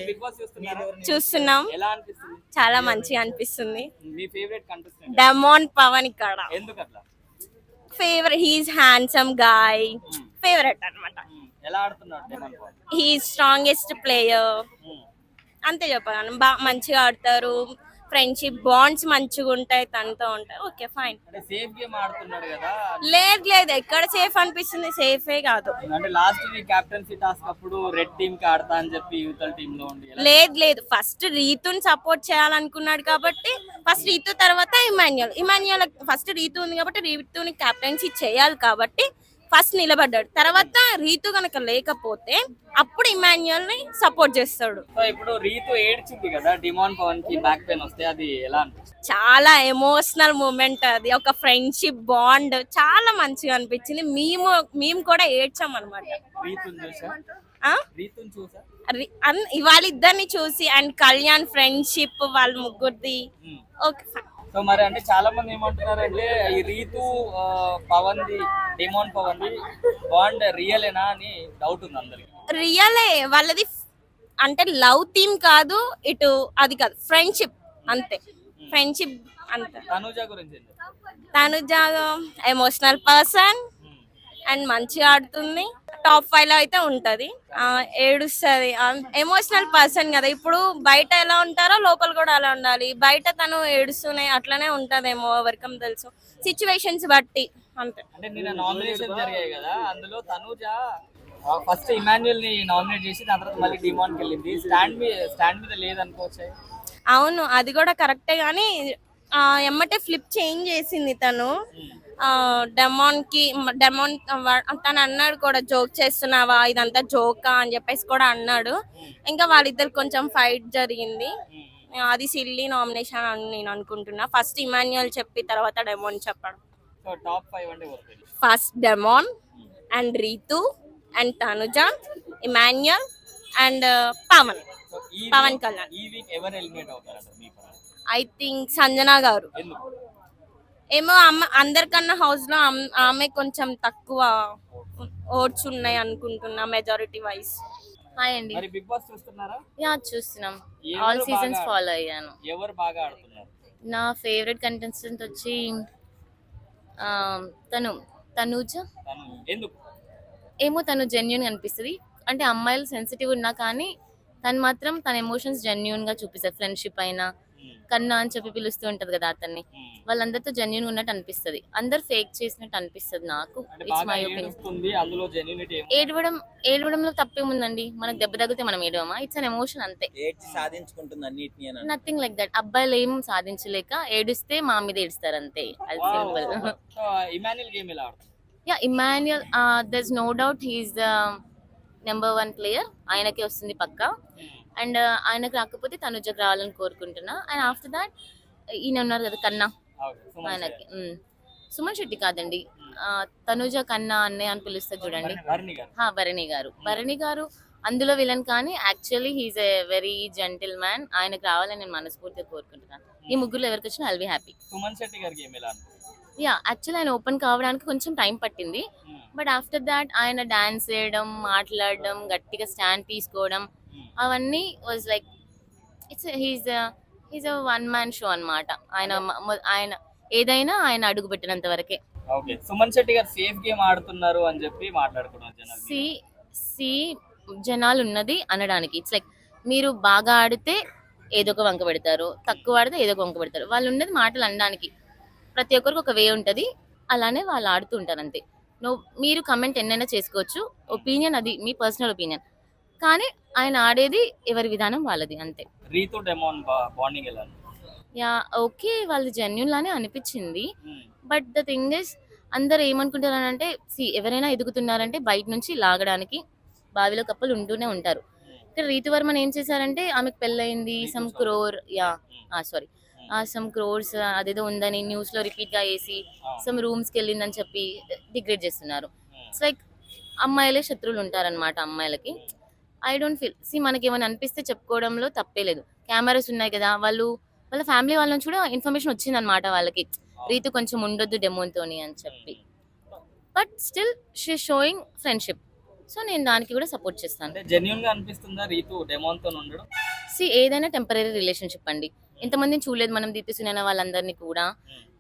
Big Boss చూస్తున్నారా? చూస్తున్నాం. ఎలా అనిపిస్తుంది? చాలా మంచిగా అనిపిస్తుంది. మీ ఫేవరెట్ కంటెస్టెంట్ డెమాన్ పవన్ ఇక్కడ ఎందుకు అట్లా? Favourite. He's handsome guy. Favourite అన్నమాట. ఎలా ఆడుతున్నాడు Demon Pawan? He's strongest player. అంతే చెప్పగలను. మంచిగా ఆడతారు. ఫ్రెండ్షిప్ బాండ్స్ మంచిగా ఉంటాయి, తనతో ఉంటాయి. Okay fine. అంటే సేఫ్ గేమ్ ఆడుతున్నాడు కదా? లేదు ఎక్కడ సేఫ్ అనిపిస్తుంది? సేఫే కాదు. అంటే లాస్ట్ వీక్ కెప్టెన్సీ టాస్క్ అప్పుడు రెడ్ టీమ్ కి ఆడతా అని చెప్పి యువతల టీమ్ లో ఉండి లేదు ఫస్ట్ రీతుని సపోర్ట్ చేయాలనుకున్నాడు కాబట్టి ఫస్ట్ రీతు తర్వాత ఇమాన్యుయల్ ఫస్ట్ రీతు ఉంది కాబట్టి రీతుని కెప్టెన్సీ చేయాలి కాబట్టి ఫస్ట్ నిలబడ్డాడు. తర్వాత రీతు కనుక లేకపోతే అప్పుడు ఇమాన్యుయల్ ని సపోర్ట్ చేస్తాడు. సో ఇప్పుడు రీతు ఏడ్చింది కదా డిమాన్ పవన్ కి బ్యాక్ పెయిన్ వస్తే, అది ఎలా అనిపిస్తుంది? చాలా ఎమోషనల్ మూమెంట్ అది. ఒక ఫ్రెండ్షిప్ బాండ్ చాలా మంచిగా అనిపించింది. మేము కూడా ఏడ్చాం అనమాట. రీతుని చూసా ఇవాళ ఇద్దరిని చూసి అండ్ కళ్యాణ్ ఫ్రెండ్షిప్ వాళ్ళ ముగ్గురిది. Okay fine. సో మరి అంటే చాలా మంది ఏమంటున్నారంటే ఈ Ritu Pawan the demon Pawan the bond రియలేనా అని డౌట్ ఉంది అందరికి. రియలే వాళ్ళది. అంటే లవ్ థీమ్ కాదు, ఇటు అది కాదు, ఫ్రెండ్షిప్ అంతే. ఫ్రెండ్షిప్ అంతే. తనుజ గురించి తనుజ ఎమోషనల్ పర్సన్ అండ్ మంచిగా ఆడుతుంది. టాప్ 5 లో అయితే ఉంటది. ఏడుస్తుంది. ఎమోషనల్ పర్సన్ కదా. ఇప్పుడు బయట ఎలా ఉంటారో లోపల కూడా అలా ఉండాలి. బయట తను ఏడుస్తూనే అట్లనే ఉంటదేమో, ఎవరికం తెలుసు, సిచ్యువేషన్స్ బట్టి అంతే. అంటే నిన్న నామినేషన్ జరిగాయి కదా, అందులో తనుజ ఫస్ట్ ఇమాన్యుయల్ ని నామినేట్ చేసి దాని తర్వాత మళ్ళీ డిమాన్ కి వెళ్ళింది. స్టాండ్ మీద లేదనుకోవచ్చు. అవును, అది కూడా కరెక్టే. కానీ ఎమ్మటే ఫ్లిప్ చేంజ్ చేసింది తను. డెమాన్ తను అన్నాడు కూడా, జోక్ చేస్తున్నావా, ఇదంతా జోకా అని చెప్పేసి కూడా అన్నాడు. ఇంకా వాళ్ళిద్దరు కొంచెం ఫైట్ జరిగింది. అది సిల్లీ నామినేషన్ అని నేను అనుకుంటున్నా. ఫస్ట్ ఇమాన్యుయల్ చెప్పి తర్వాత డెమాన్ చెప్పడం. First Demon and Ritu and Tanuja, Emmanuel and Pawan Kalyan. I think Sanjana garu. ఏమో అందరికన్నా హౌస్ లో ఆమె కొంచెం తక్కువ ఓట్స్ ఉన్నాయి అనుకుంటున్నా, మెజారిటీ వైజ్. హాయ్ అండి. మరి బిగ్ బాస్ చూస్తున్నారా? యా చూస్తున్నాం. ఆల్ సీజన్స్ ఫాలో అయ్యాను. ఎవరు బాగా ఆడుతున్నారు? నా ఫేవరెట్ కంటెస్టెంట్ వచ్చి తనుజ. ఎందుకు? ఏమో తను జెన్యున్ గా అనిపిస్తుంది. అంటే అమ్మాయిలు సెన్సిటివ్ ఉన్నా కానీ తను మాత్రం తన ఎమోషన్స్ జెన్యున్ గా చూపిస్తారు. ఫ్రెండ్షిప్ అయినా కన్నా అని చెప్పి పిలుస్తూ ఉంటది కదా అతన్ని. వాళ్ళందరితో జెన్యున్ ఉన్నట్టు అనిపిస్తుంది. అందరు ఫేక్ చేసినట్టు అనిపిస్తుంది నాకు. It's my opinion. ఏడవడంలో తప్పేముందండి? మనకు దెబ్బ తగిలితే మనం ఏడవమా? ఇట్స్ అన్ ఎమోషన్ అంతే. Nothing like that. అబ్బాయిలు ఏం సాధించలేక ఏడుస్తే మా మీద ఏడుస్తారు అంతే. అది simple. Yeah Emmanuel, there is no doubt he is the number 1 player. ఆయనకే వస్తుంది పక్కా. అండ్ ఆయనకు రాకపోతే తనుజకు రావాలని కోరుకుంటున్నా. అండ్ ఆఫ్టర్ దాట్ ఈయన ఉన్నారు కదా కన్నా, ఆయనకి. సుమన్ శెట్టి కాదండి, తనుజ కన్నా అన్నయ్య అని పిలుస్తారు చూడండి, భరణి గారు అందులో విలన్. కానీ actually he's a very gentleman. ఆయనకు రావాలని నేను మనస్ఫూర్తిగా కోరుకుంటున్నాను. ఈ ముగ్గురు ఎవరికి వచ్చినా I'll be happy. Suman Shetty గారికి యా యాక్చువల్లీ ఆయన ఓపెన్ కావడానికి కొంచెం టైం పట్టింది. బట్ ఆఫ్టర్ దాట్ ఆయన డాన్స్ చేయడం, మాట్లాడడం, గట్టిగా స్టాండ్ తీసుకోవడం, అవన్నీ was like he's a one man show అన్నమాట. ఆయన ఏదైనా ఆయన అడుగు పెట్టినంత వరకే. సుమన్ శెట్టి గారు సేఫ్ గేమ్ ఆడుతున్నారు అని చెప్పి మాట్లాడుకున్నారు. జనాలు ఉన్నది అనడానికి. ఇట్స్ లైక్ మీరు బాగా ఆడితే ఏదో ఒక వంక పెడతారు, తక్కువ ఆడితే ఏదో ఒక వంక పెడతారు. వాళ్ళు ఉన్నది మాటలు అనడానికి. ప్రతి ఒక్కరికి ఒక వే ఉంటుంది, అలానే వాళ్ళు ఆడుతూ ఉంటారు అంతే. మీరు కమెంట్ ఎన్నైనా చేసుకోవచ్చు, ఒపీనియన్ అది మీ పర్సనల్ ఒపీనియన్. కానీ ఆయన ఆడేది ఎవరి విధానం వాళ్ళది అంతే. యా ఓకే, వాళ్ళు జెన్యున్ లానే అనిపించింది. బట్ ద థింగ్ ఇస్, అందరు ఏమనుకుంటారంటే ఎవరైనా ఎదుగుతున్నారంటే బయట నుంచి లాగడానికి బావిలో కప్పలు ఉంటూనే ఉంటారు. ఇక్కడ రీతు వర్మన్ ఏం చేశారంటే, ఆమెకు పెళ్ళయింది, సమ్ క్రోర్స్ అదేదో ఉందని న్యూస్ లో రిపీట్ గా వేసి సమ్ రూమ్స్ కి వెళ్ళిందని చెప్పి డిగ్రేడ్ చేస్తున్నారు. ఇట్స్ లైక్ అమ్మాయిలే శత్రువులు ఉంటారనమాట అమ్మాయిలకి. I don't feel. మనకి ఏమైనా అనిపిస్తే చెప్పుకోవడంలో తప్పే లేదు. కెమెరాస్ ఉన్నాయి కదా, వాళ్ళ ఫ్యామిలీ వాళ్ళ నుంచి కూడా ఇన్ఫర్మేషన్ వచ్చింది అనమాట వాళ్ళకి, రీతు కొంచెం ఉండొద్దు డెమోన్తోని అని చెప్పి. But still she showing friendship. So నేను దానికి కూడా సపోర్ట్ చేస్తాను. అంటే జెన్యున్ గా అనిపిస్తుందా రీతు డెమాన్ తో ఉండడం? ఏదైనా టెంపరీ రిలేషన్షిప్ అండి. ఎంతమందిని చూడలేదు మనం దీప్తి సునైనా వాళ్ళందరినీ కూడా.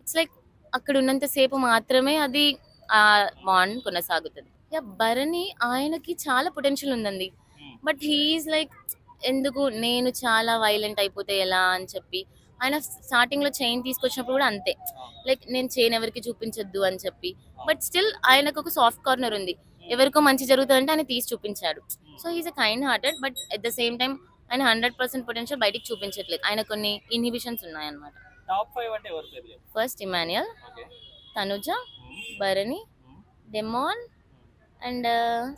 ఇట్స్ లైక్ అక్కడ ఉన్నంత సేపు మాత్రమే అది ఆ బాండ్ కొనసాగుతుంది. భరణి ఆయనకి చాలా పొటెన్షియల్ ఉందండి. బట్ హీఈస్ లైక్ ఎందుకు నేను చాలా వైలెంట్ అయిపోతే ఎలా అని చెప్పి ఆయన స్టార్టింగ్ లో చైన్ తీసుకొచ్చినప్పుడు కూడా అంతే, లైక్ నేను చైన్ ఎవరికి చూపించొద్దు అని చెప్పి. బట్ స్టిల్ ఆయనకు ఒక సాఫ్ట్ కార్నర్ ఉంది, ఎవరికో మంచి జరుగుతుందంటే ఆయన తీసి చూపించాడు. So he's a kind hearted, but at the same time ఆయన 100% పొటెన్షియల్ బయటికి చూపించట్లేదు. ఆయన కొన్ని ఇన్హిబిషన్స్ ఉన్నాయన్నమాట. టాప్ 5 అంటే ఎవరు పేర్లు? First Emmanuel, okay, Tanuja, Bharani, demon and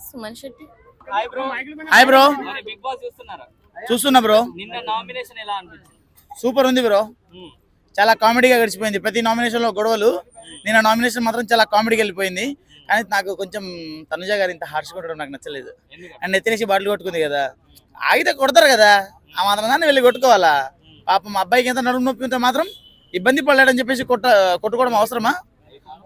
Suman Shetty. Hi bro. Hi bro, మరి బిగ్ బాస్ చూస్తున్నారా? చూస్తున్నా బ్రో. నిన్న నామినేషన్ ఎలా అనిపించింది? సూపర్ ఉంది బ్రో, మ్మ్. చాలా కామెడీగా గడిచిపోయింది. ప్రతి నామినేషన్ లో గొడవలు, నిన్న నామినేషన్ మాత్రం చాలా కామెడీగా వెళ్ళిపోయింది. కానీ నాకు కొంచెం తనుజ గారు ఇంత హార్ష్ కొట్టడం నాకు నచ్చలేదు. ఎందుకంటే అండ్ ఎత్తినేసి బాటిల్ కొట్టుకుంది కదా, ఆగితే కొడతారు కదా, ఆ మాత్రం దాన్ని వెళ్ళి కొట్టుకోవాలా? పాపం మా అబ్బాయికి ఎంత నడుము నొప్పి ఉంటే మాత్రం ఇబ్బంది పడలేడని చెప్పేసి కొట్టుకోవడం అవసరమా?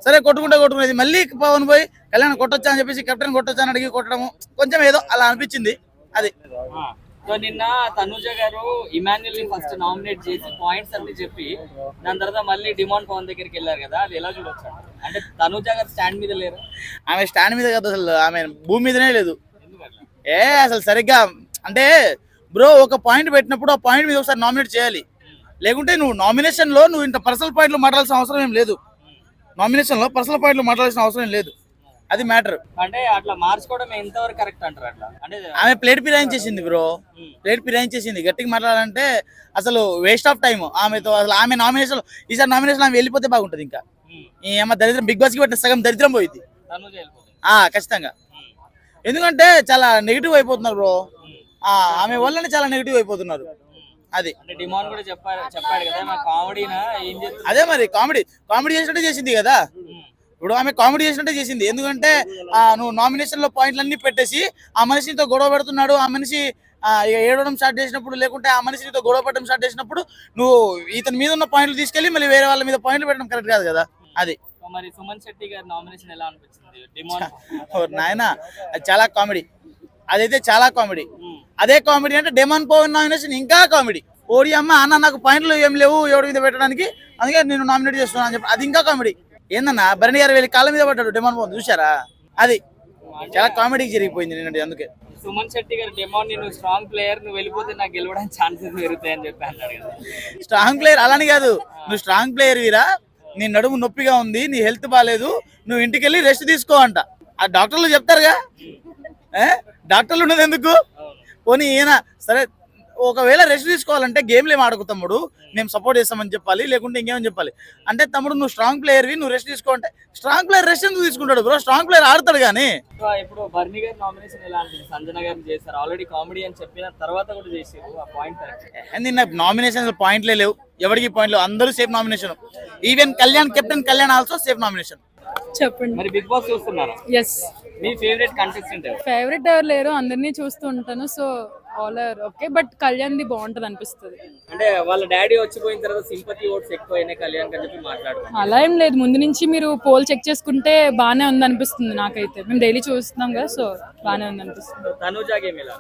సరే కొట్టుకునేది, మళ్ళీ పవన్ పోయి కళ్యాణ్ కొట్టొచ్చా అని చెప్పేసి కెప్టెన్ కొట్టొచ్చా అని అడిగి కొట్టడము కొంచెం ఏదో అలా అనిపించింది. అది సో నిన్న తనుజ గారు ఇమాన్యుల్ ని ఫస్ట్ నామినేట్ చేసి పాయింట్స్ అన్ని చెప్పి దాని తర్వాత మళ్ళీ డిమాండ్ పవన్ దగ్గరికి వెళ్ళారు కదా, అది ఎలా చూడొచ్చు? అంటే తనుజ గారు స్టాండ్ మీద లేరు. ఆమె స్టాండ్ మీద కదా, అసలు ఆమె భూమి మీదనే లేదు. ఎందుకట్లా? అసలు సరిగ్గా అంటే బ్రో, ఒక పాయింట్ పెట్టినప్పుడు ఆ పాయింట్ మీద ఒకసారి నామినేట్ చేయాలి. లేకుంటే నువ్వు నామినేషన్ లో నువ్వు ఇంత పర్సనల్ పాయింట్లు మాట్లాడాల్సిన అవసరం ఏం లేదు. నామినేషన్ లో పర్సనల్ పాయింట్లు మాట్లాడాల్సిన అవసరం ఏం లేదు, అది మ్యాటర్. అంటే అట్లా మార్చుకోవడం ఎంతవరకు కరెక్ట్ అంటారు? అట్లా అంటే ఆమె ప్లేట్ ఫిరాయించేసింది బ్రో, ప్లేట్ ఫిరాయించేసింది. గట్టిగా మాట్లాడాలంటే అసలు వేస్ట్ ఆఫ్ టైం ఆమెతో. అసలు ఆమె నామినేషన్, ఈసారి నామినేషన్ ఆమె వెళ్ళిపోతే బాగుంటది. ఇంకా ఏమో దరిద్రం, బిగ్ బాస్ కి పెట్టిన సగం దరిద్రం పోయింది. తనుజ వెళ్ళిపోతుంది. ఖచ్చితంగా. ఎందుకంటే చాలా నెగిటివ్ అయిపోతున్నారు బ్రో, ఆమె వల్లనే చాలా నెగిటివ్ అయిపోతున్నారు. అది అంటే డిమాండ్ కూడా చెప్పాడు కదా, మా కామెడీనా ఏం చేస్తుంది? అదే మరి కామెడీ చేసినట్టే చేసింది కదా. ఇప్పుడు ఆమె కామెడీ చేసినట్టే చేసింది. ఎందుకంటే నువ్వు నామినేషన్ లో పాయింట్లు అన్ని పెట్టేసి ఆ మనిషితో గొడవ పెడుతున్నాడు, ఆ మనిషి ఏడవడం స్టార్ట్ చేసినప్పుడు, లేకుంటే ఆ మనిషితో గొడవ పెట్టడం స్టార్ట్ చేసినప్పుడు నువ్వు ఇతని మీద ఉన్న పాయింట్లు తీసుకెళ్లి మళ్ళీ వేరే వాళ్ళ మీద పాయింట్లు పెట్టడం కరెక్ట్ కాదు కదా. అది మరి సుమన్ శెట్టి గారి నామినేషన్ ఎలా అనిపించింది? డిమాండ్ నాయన అది చాలా కామెడీ, అదైతే చాలా కామెడీ. అదే కామెడీ అంటే డెమాన్ పవన్ నామినేషన్ ఇంకా కామెడీ. ఓడి అమ్మ అన్న నాకు పాయింట్లు ఏం లేవు ఎవరి మీద పెట్టడానికి, అందుకే నేను నామినేట్ చేస్తున్నాను అని చెప్పి అది ఇంకా కామెడీ. ఏందన్నా భరణి గారు వెళ్ళి కాళ్ళ మీద పడ్డాడు డెమాన్ పవన్, చూసారా? అది చాలా కామెడీకి జరిగిపోయింది నిన్నటి. అందుకే సుమన్ శెట్టి గారు డిమాండ్ నువ్వు స్ట్రాంగ్ ప్లేయర్, నువ్వు వెళ్ళిపోతే నాకు గెలవడానికి ఛాన్సెస్ పెరుగుతాయని చెప్పి అన్నాడు కదా. స్ట్రాంగ్ ప్లేయర్ అలాని కాదు, నువ్వు స్ట్రాంగ్ ప్లేయర్ వీరా, నీ నడుము నొప్పిగా ఉంది, నీ హెల్త్ బాగాలేదు, నువ్వు ఇంటికి వెళ్ళి రెస్ట్ తీసుకో అంట. ఆ డాక్టర్లు చెప్తారుగా, డాక్టర్లు ఉన్నది ఎందుకు? పోనీ ఈయన సరే ఒకవేళ రెస్ట్ తీసుకోవాలంటే గేమ్లు ఏం ఆడుకో తమ్ముడు, మేము సపోర్ట్ చేస్తామని చెప్పాలి, లేకుంటే ఇంకేమని చెప్పాలి. అంటే తమ్ముడు నువ్వు స్ట్రాంగ్ ప్లేయర్వి, నువ్వు రెస్ట్ తీసుకో అంటే స్ట్రాంగ్ ప్లేయర్ రెస్ట్ ఎందుకు తీసుకుంటాడు బ్రో? స్ట్రాంగ్ ప్లేయర్ ఆడతాడు కానీ. ఇప్పుడు భరణి గారి నామినేషన్ ఎలా అనిపించింది? సంజన గారిని చేశారు, ఆల్రెడీ కామెడీ అని చెప్పిన తర్వాత కూడా చేసారు, ఆ పాయింట్ నిన్న నామినేషన్ పాయింట్లే లేవు, ఎవరికి పాయింట్లు, అందరూ safe nomination. Even Kalyan, captain Kalyan also safe nomination. చెప్పండి. మరి బిగ్ బాస్ చూస్తున్నారా? ఎస్. మీ ఫేవరెట్ కంటెస్టెంట్ ఎవరు? ఫేవరెట్ ఎవరు లేరు, అందరినీ చూస్తూ ఉంటాను. So all are okay, but కళ్యాణ్ది బాగుంటది అనిపిస్తుంది. అంటే వాళ్ళ డాడీ వచ్చిపోయిన తర్వాత సింపతి ఓట్స్ ఎక్కువ అయినాయి కళ్యాణ్ అని చెప్పి మాట్లాడుతున్నారు. అలా ఏం లేదు, ముందు నుంచి మీరు పోల్ చెక్ చేసుకుంటే బాగానే ఉంది అనిపిస్తుంది నాకైతే. మేము డైలీ చూస్తున్నాం కదా, సో బాగానే ఉంది అనిపిస్తుంది. తనుజ గేమ్ ఎలా?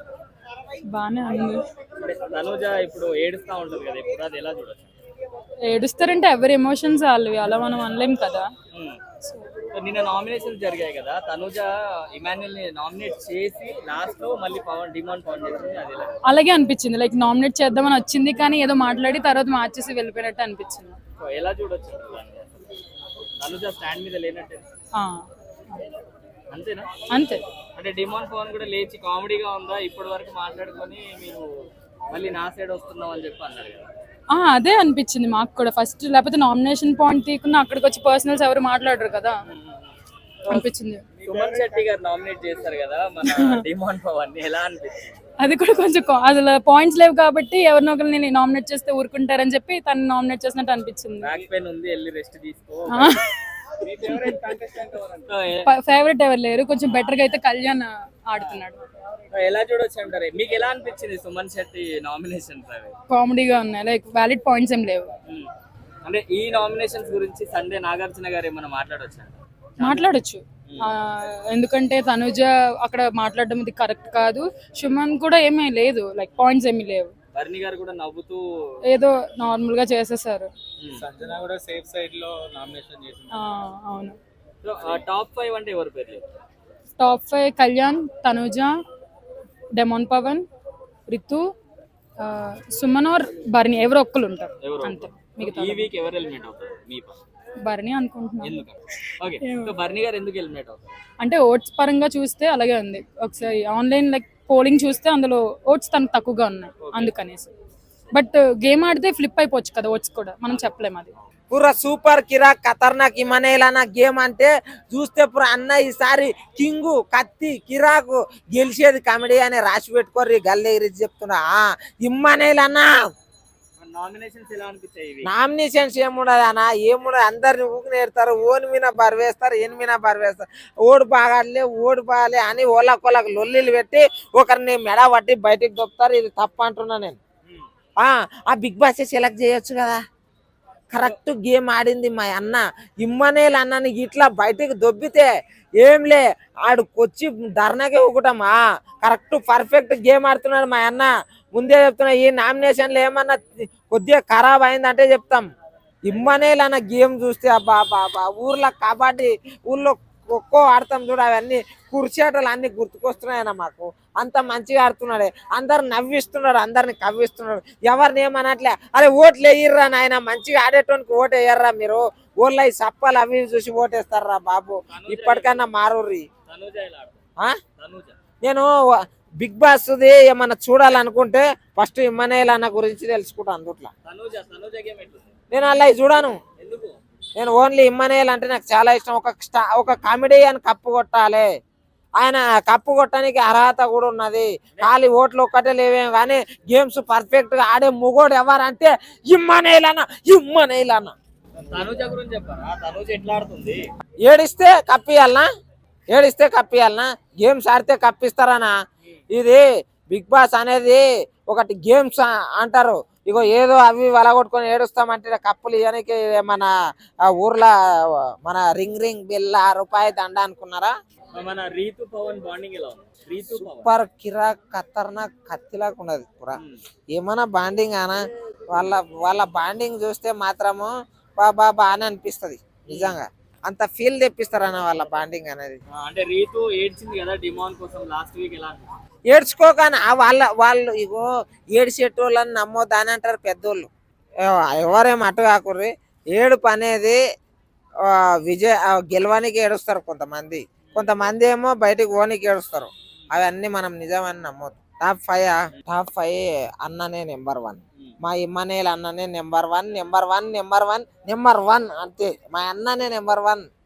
బాగానే ఉంది. అంటే తనుజ ఇప్పుడు ఏడుస్తా ఉంటుంది కదా, ఇప్పుడు అది ఎలా చూడొచ్చు? ఏడుస్తారంటే ఎవరి ఎమోషన్స్ వాళ్ళవి, అలా మనం అనలేం కదా. సో నిన్న నామినేషన్ జరిగాయి కదా, తనుజ ఇమాన్యుల్ ని నామినేట్ చేసి లాస్ట్ లో మళ్ళీ డిమాండ్ పవన్ చేసింది, అది ఎలా? అలాగే అనిపించింది, లైక్ నామినేట్ చేద్దామని వచ్చింది కానీ ఏదో మాట్లాడి తర్వాత మార్చేసి వెళ్ళిపోయినట్టు అనిపించింది. సో ఎలా చూడొచ్చు తనుజ స్టాండ్ మీద లేనట్టే? అంతేనా? అంతే. అంటే డిమాండ్ పవన్ కూడా లేచి కామెడీగా ఉందా ఇప్పటి వరకు మాట్లాడుకొని మీరు మళ్ళీ నా సైడ్ వస్తున్నాం అని చెప్పి అన్నారు కదా. అదే అనిపించింది మాకు కూడా ఫస్ట్. లేకపోతే నామినేషన్ పాయింట్ తీయకుండా అక్కడికి వచ్చి పర్సనల్స్ ఎవరు మాట్లాడరు కదా అనిపించింది. సుమన్ శెట్టి గారు నామినేట్ చేస్తారు కదా మన డిమాండ్ పవన్, ఎలా అనిపించింది? అది కూడా కొంచెం అసలు పాయింట్స్ లేవు కాబట్టి ఎవరినో ఒకరిని నామినేట్ చేస్తే ఊరుకుంటారని చెప్పి తను నామినేట్ చేసినట్టు అనిపించింది. బ్యాక్ పెయిన్ ఉంది, వెళ్ళి రెస్ట్ తీసుకో. ఫేవరెట్ ఎవరు లేరు, కొంచెం బెటర్ గా అయితే కళ్యాణ్ ఆడుతున్నాడు. ఎలా చూడొచ్చు అంటారు? మీకు ఎలా అనిపించింది సుమన్ శెట్టి నామినేషన్? కామెడీగా ఉన్నాయి, లైక్ వ్యాలిడ్ పాయింట్స్ ఏం లేవు. అంటే ఈ నామినేషన్స్ గురించి సండే నాగార్జున గారు ఏమైనా మాట్లాడొచ్చు? మాట్లాడొచ్చు, ఎందుకంటే తనుజ అక్కడ మాట్లాడడం ఇది కరెక్ట్ కాదు. సుమన్ కూడా ఏమీ లేదు, లైక్ పాయింట్స్ ఏమీ లేవు. బర్ని గారు కూడా నవ్వుతూ ఏదో నార్మల్ గా చేసేసారు. సంజన కూడా సేఫ్ సైడ్ లో నామినేషన్ చేసింది. అవును. సో టాప్ 5 అంటే ఎవరు పేర్లు? Top 5 Kalyan, Tanuja, Demon Pawan, Ritu, Suman or బర్ని, ఎవరు ఒక్కరు ఉంటారు అంతే. మిగతా ఈ వీక్ ఎవరు ఎలిమినేట్ అవుతారు మీ పక్క? బర్ని అనుకుంటున్నాను. ఎందుకంటే ఓకే, సో బర్ని గారు ఎందుకు ఎలిమినేట్ అవుతారు? అంటే ఓట్స్ పరంగా చూస్తే అలాగే ఉంది. ఒకసారి ఆన్లైన్ లైక్ పోలింగ్ చూస్తే అందులో ఓట్స్ తనకు తక్కువగా ఉన్నాయి అందుకనేసి. బట్ గేమ్ ఆడితే ఫ్లిప్ అయిపోవచ్చు కదా ఓట్స్ కూడా, మనం చెప్పలేము అది. పూరా సూపర్ కిరాక్ ఖతర్నాక్ ఇమ్మనేలానా గేమ్ అంటే చూస్తే పూరా అన్న ఈసారి కింగు కత్తి కిరాకు గెలిచేది కామెడీ అని రాసి పెట్టుకోర్రి గల్లే ఇరిచి చెప్తున్నా. ఇమ్మనేలన్నా నామినేషన్స్ ఎలా అనిపించాయి? నామినేషన్స్ ఏముండదు అన్న, ఏముండదు. అందరిని ఊకి నేర్తారు, ఓని మీద బరివేస్తారు, ఏని మీద బరివేస్తారు. ఓడి బాగాలే ఓడి బాగాలే అని ఓలకొలకు లొల్లిలు పెట్టి ఒకరిని మెడ పట్టి బయటికి దొప్పుతారు. ఇది తప్పు అంటున్నా నేను. ఆ బిగ్ బాస్ సెలెక్ట్ చేయొచ్చు కదా. కరెక్ట్ గేమ్ ఆడింది మా అన్న. ఇమ్మనేలు అన్నని ఇట్లా బయటికి దొబ్బితే ఏంలే ఆడుకొచ్చి ధర్నాకే ఊకుటామా. కరెక్ట్ పర్ఫెక్ట్ గేమ్ ఆడుతున్నాడు మా అన్న. ముందే చెప్తున్నా, ఈ నామినేషన్లు ఏమన్నా కొద్దిగా ఖరాబ్ అయిందంటే చెప్తాం. ఇమ్మనేలు అన్న గేమ్ చూస్తే అబ్బా బాబా, ఊర్లో కబడ్డీ ఊర్లో ఖోఖో ఆడతాం చూడ, అవన్నీ కుర్చీటలు అన్ని గుర్తుకొస్తున్నాయన్న మాకు. అంత మంచిగా ఆడుతున్నాడే, అందరు నవ్విస్తున్నాడు, అందరిని కవ్విస్తున్నాడు. ఎవరిని ఏమనట్లే. అరే ఓట్లు వేయర్రా నాయన, మంచిగా ఆడేటోనికి ఓటు వేయర్రా మీరు. ఊళ్ళో ఈ సప్పలు అవి చూసి ఓటేస్తారా బాబు. ఇప్పటికన్నా మారుర్రి. నేను బిగ్ బాస్ ఏమన్నా చూడాలనుకుంటే ఫస్ట్ ఇమ్మనేల్ అన్న గురించి తెలుసుకుంటాను. అందుట్లో నేను అలా చూడాను. నేను ఓన్లీ ఇమ్మనేల్ అంటే నాకు చాలా ఇష్టం. ఒక కామెడీ అని కప్పు కొట్టాలి. ఆయన కప్పు కొట్టడానికి అర్హత కూడా ఉన్నది. ఖాళీ ఓట్లు ఒక్కటే లేవేమో కానీ గేమ్స్ పర్ఫెక్ట్ గా ఆడే మొగోడు ఎవరంటే ఇమ్మనేల్ అన్న. ఇమ్మనేల్ అన్న తనుజ గురించి చెప్పారా? తనుజ ఎట్లా ఆడుతుంది? ఏడిస్తే కప్పియాలనా? గేమ్స్ ఆడితే కప్పిస్తారనా? ఇది బిగ్ బాస్ అనేది ఒకటి గేమ్స్ అంటారు. ఇగో ఏదో అవి వలగొట్టుకొని ఏడుస్తామంటే కప్పులు ఇవ్వడానికి మన ఊర్లో మన రింగ్ బిల్ల రూపాయి దండ అనుకున్నారా? మన రీతు పవన్ బాండింగ్ ఎలా ఉంది? రీతు పవన్ సూపర్ కిరాక్ ఖతర్నాక్ కత్తిలాగా ఉన్నది పూరా. ఏమన్నా బాండింగ్ అనా, వాళ్ళ బాండింగ్ చూస్తే మాత్రము బాబా అని అనిపిస్తుంది. నిజంగా అంత ఫీల్ తెప్పిస్తారన్న వాళ్ళ బాండింగ్ అనేది. అంటే రీతు ఏడ్చింది కదా డిమాండ్ కోసం లాస్ట్ వీక్, ఎలా ఏడ్చుకోగానే వాళ్ళు ఇగో ఏడిసేటోళ్ళని నమ్మొద్దు అని అంటారు పెద్దోళ్ళు. ఎవరేం అటు కాకుర్రి. ఏడుపు అనేది గెలవానికి ఏడుస్తారు కొంతమంది ఏమో బయటకు పోనీకి ఏడుస్తారు. అవన్నీ మనం నిజమని నమ్మొద్దు. టాప్ 5 అన్ననే నెంబర్ 1. మా ఇమ్మనేల్ అన్ననే నెంబర్ 1 అంతే. మా అన్ననే నెంబర్ 1.